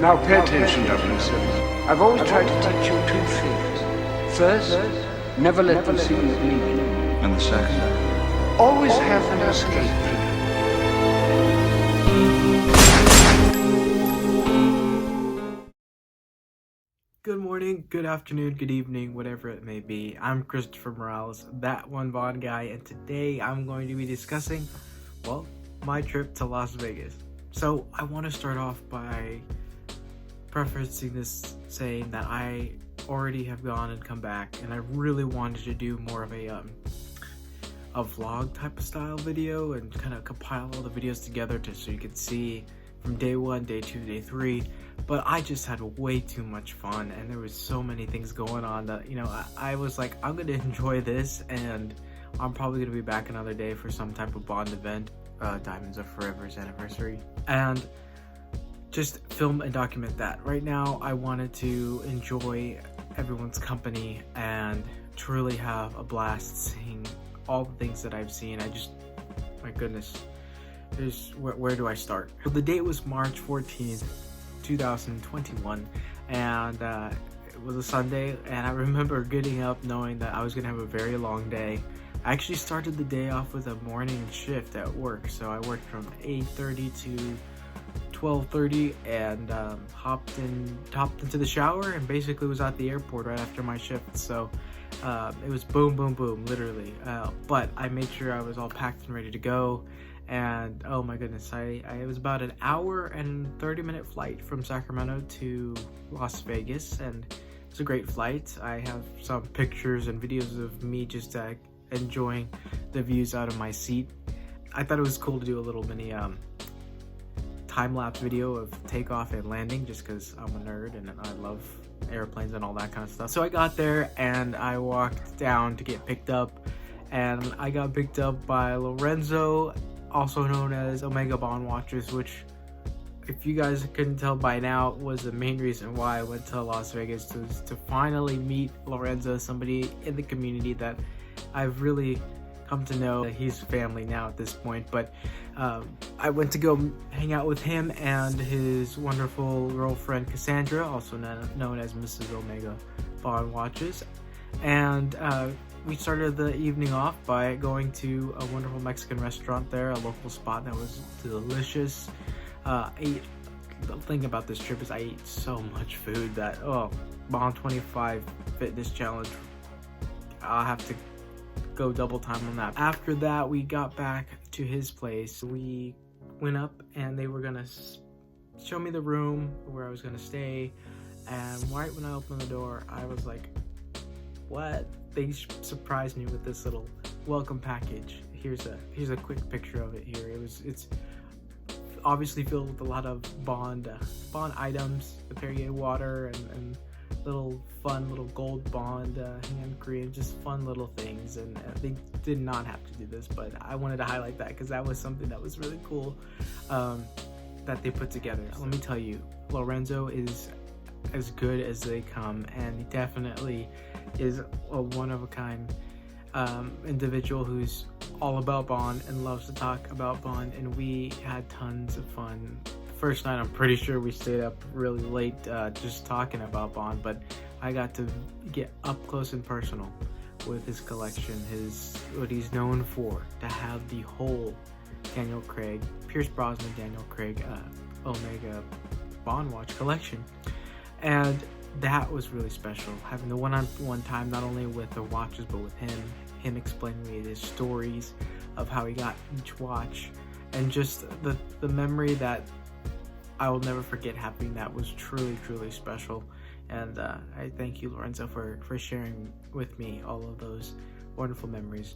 Now pay attention, 007. I've always tried to teach you two things. First, never let the secret leak. And the second? Always have an escape plan. Good morning, good afternoon, good evening, whatever it may be. I'm Christopher Morales, that one Bond guy, and today I'm going to be discussing, well, my trip to Las Vegas. So I want to start off by prefacing this saying that I already have gone and come back, and I really wanted to do more of a vlog type of style video and kind of compile all the videos together so you could see from day 1, day 2, day 3. But I just had way too much fun, and there was so many things going on that, you know, I was like, I'm gonna enjoy this, and I'm probably gonna be back another day for some type of Bond event, Diamonds Are Forever's anniversary, and just film and document that. Right now, I wanted to enjoy everyone's company and truly have a blast seeing all the things that I've seen. My goodness, where do I start? So the date was March 14th, 2021, and it was a Sunday, and I remember getting up knowing that I was gonna have a very long day. I actually started the day off with a morning shift at work, so I worked from 8:30 to 12:30 and hopped into the shower and basically was at the airport right after my shift. So it was boom, boom, boom, literally. But I made sure I was all packed and ready to go. And oh my goodness, it was about an hour and 30-minute flight from Sacramento to Las Vegas, and it was a great flight. I have some pictures and videos of me just enjoying the views out of my seat. I thought it was cool to do a little mini time-lapse video of takeoff and landing, just because I'm a nerd and I love airplanes and all that kind of stuff. So I got there and I walked down to get picked up, and I got picked up by Lorenzo, also known as Omega Bond Watchers, which, if you guys couldn't tell by now, was the main reason why I went to Las Vegas, to finally meet Lorenzo, somebody in the community that I've really come to know. He's family now at this point, but I went to go hang out with him and his wonderful girlfriend Cassandra, also known as Mrs. Omega Bond Watches, and we started the evening off by going to a wonderful Mexican restaurant there, a local spot that was delicious. The thing about this trip is I ate so much food that, Bond 25 fitness challenge, I'll have to go double time on that. After that, we got back to his place. We went up and they were gonna show me the room where I was gonna stay, and right when I opened the door, I was like, what? They surprised me with this little welcome package. Here's a quick picture of it here. It's obviously filled with a lot of Bond items, the Perrier water and little fun little gold Bond hand cream, just fun little things. And they did not have to do this, but I wanted to highlight that because that was something that was really cool that they put together. Let me tell you, Lorenzo is as good as they come, and he definitely is a one-of-a-kind individual who's all about Bond and loves to talk about Bond, and we had tons of fun. The first night, I'm pretty sure we stayed up really late just talking about Bond, but I got to get up close and personal with his collection, what he's known for, to have the whole Daniel Craig, Pierce Brosnan, Daniel Craig Omega Bond watch collection. And that was really special, having the one-on-one time, not only with the watches, but with him explaining me his stories of how he got each watch, and just the memory that I will never forget happening. That was truly, truly special. And I thank you, Lorenzo, for sharing with me all of those wonderful memories.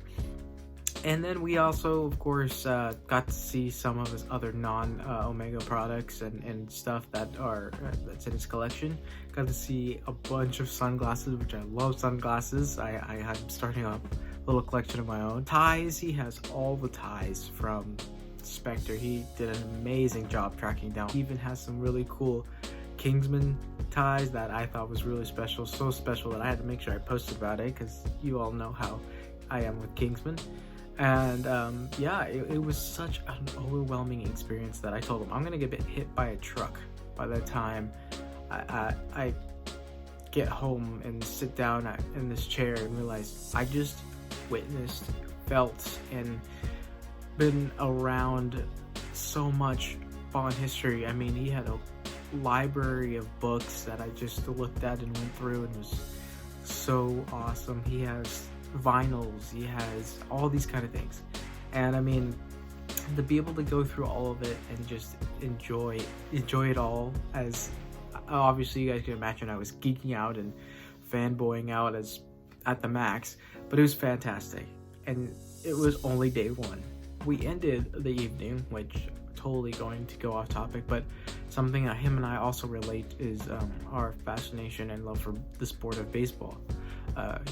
And then we also, of course, got to see some of his other non-Omega products and stuff that's in his collection. Got to see a bunch of sunglasses, which I love sunglasses. I had starting a little collection of my own. Ties, he has all the ties from Spectre. He did an amazing job tracking down. He even has some really cool Kingsman ties that I thought was really special. So special that I had to make sure I posted about it, because you all know how I am with Kingsman. And yeah, it was such an overwhelming experience that I told him I'm gonna get hit by a truck by the time I get home and sit down in this chair and realize I just witnessed, felt, and been around so much Bond history. I mean, he had a library of books that I just looked at and went through and was so awesome. He has vinyls, he has all these kind of things, and I mean, to be able to go through all of it and just enjoy it all, as obviously you guys can imagine, I was geeking out and fanboying out as at the max, but it was fantastic. And it was only day one. We ended the evening, which totally going to go off topic, but something that him and I also relate is our fascination and love for the sport of baseball.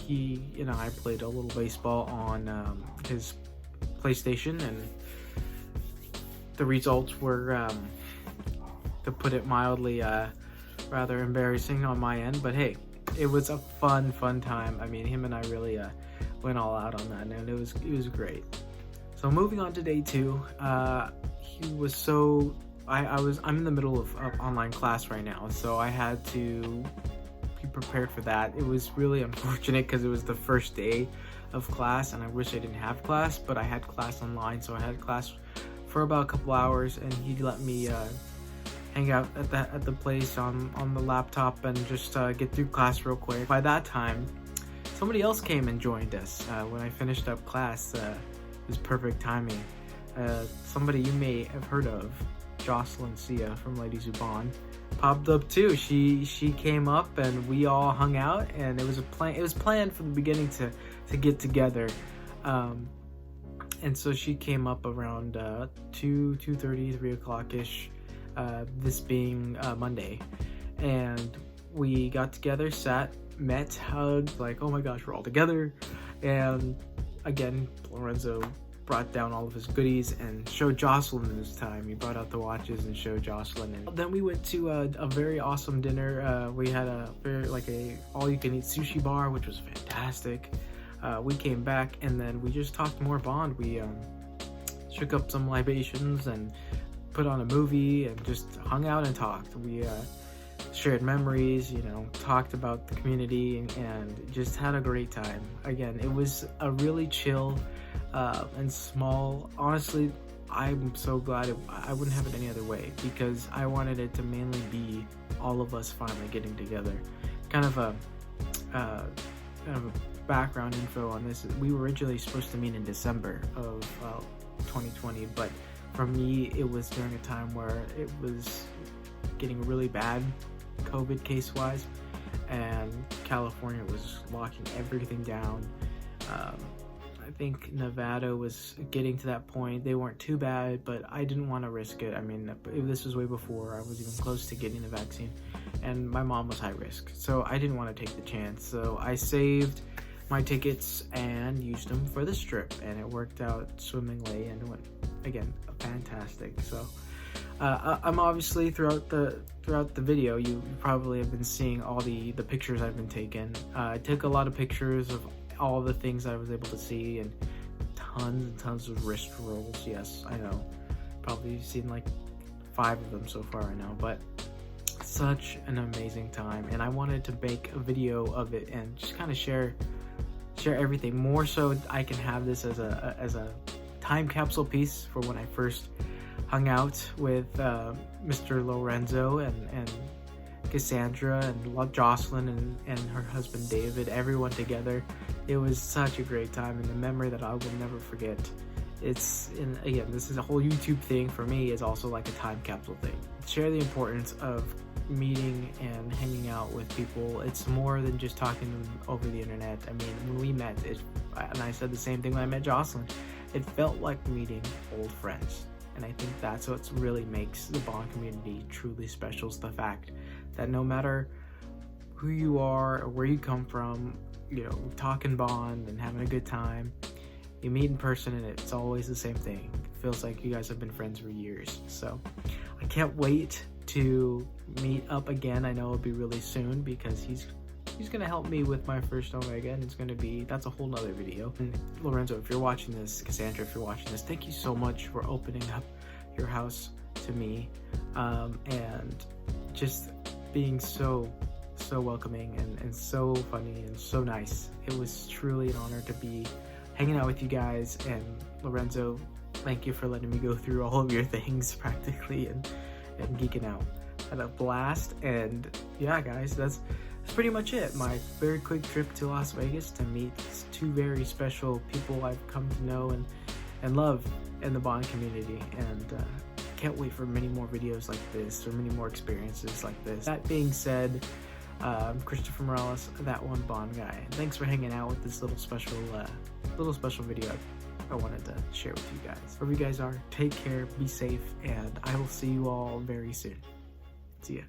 He and I played a little baseball on his PlayStation, and the results were, to put it mildly, rather embarrassing on my end, but hey, it was a fun time. I mean, him and I really went all out on that, and it was great. So moving on to day two, he was so I'm in the middle of online class right now, so I had to be prepared for that. It was really unfortunate because it was the first day of class, and I wish I didn't have class, but I had class online, so I had class for about a couple hours, and he let me hang out at the place on the laptop and just get through class real quick. By that time, somebody else came and joined us. When I finished up class, it was perfect timing. Somebody you may have heard of, Jocelyn Sia from Ladies Who Bond, popped up too. She came up and we all hung out, and it was planned from the beginning to get together. And so she came up around 2:30, 3 o'clock ish, this being Monday, and we got together, sat, met, hugged, like, oh my gosh, we're all together. And again, Lorenzo brought down all of his goodies and showed Jocelyn this time. He brought out the watches and showed Jocelyn. And then we went to a very awesome dinner. We had a all-you-can-eat sushi bar, which was fantastic. We came back and then we just talked more Bond. We shook up some libations and put on a movie and just hung out and talked. We shared memories, talked about the community, and just had a great time. Again, it was a really chill and small. Honestly, I'm so glad I wouldn't have it any other way, because I wanted it to mainly be all of us finally getting together. Kind of a background info on this. We were originally supposed to meet in December of 2020, but for me, it was during a time where it was getting really bad COVID case-wise, and California was locking everything down. I think Nevada was getting to that point. They weren't too bad, but I didn't want to risk it. I mean, this was way before I was even close to getting the vaccine, and my mom was high risk, so I didn't want to take the chance. So I saved my tickets and used them for this trip, and it worked out swimmingly, and it went, again, fantastic. So I'm obviously throughout the video, you probably have been seeing all the pictures I've been taking. I took a lot of pictures of all the things I was able to see, and tons and tons of wrist rolls. Yes, I know, probably seen like 5 of them so far right now, but such an amazing time, and I wanted to make a video of it and just kind of share everything, more so I can have this as a time capsule piece for when I first hung out with Mr. Lorenzo and Cassandra and Jocelyn and her husband David, everyone together. It was such a great time, and the memory that I will never forget. Again, this is a whole YouTube thing for me, is also like a time capsule thing. Share the importance of meeting and hanging out with people. It's more than just talking to them over the internet. I mean, when we met, and I said the same thing when I met Jocelyn, it felt like meeting old friends. And I think that's what really makes the Bond community truly special, is the fact that no matter who you are or where you come from, talking Bond and having a good time, you meet in person and it's always the same thing. It feels like you guys have been friends for years. So I can't wait to meet up again. I know it'll be really soon, because he's gonna help me with my first Omega, and that's a whole nother video. And Lorenzo, if you're watching this, Cassandra, if you're watching this, thank you so much for opening up your house to me, and just being so welcoming and so funny and so nice. It was truly an honor to be hanging out with you guys. And Lorenzo, thank you for letting me go through all of your things practically and geeking out. Had a blast. And yeah, guys, that's pretty much it. My very quick trip to Las Vegas to meet two very special people I've come to know and love in the Bond community. And can't wait for many more videos like this, or many more experiences like this. That being said, I'm Christopher Morales, that one Bond guy. And thanks for hanging out with this little special video I wanted to share with you guys. Wherever you guys are, take care, be safe, and I will see you all very soon. See ya.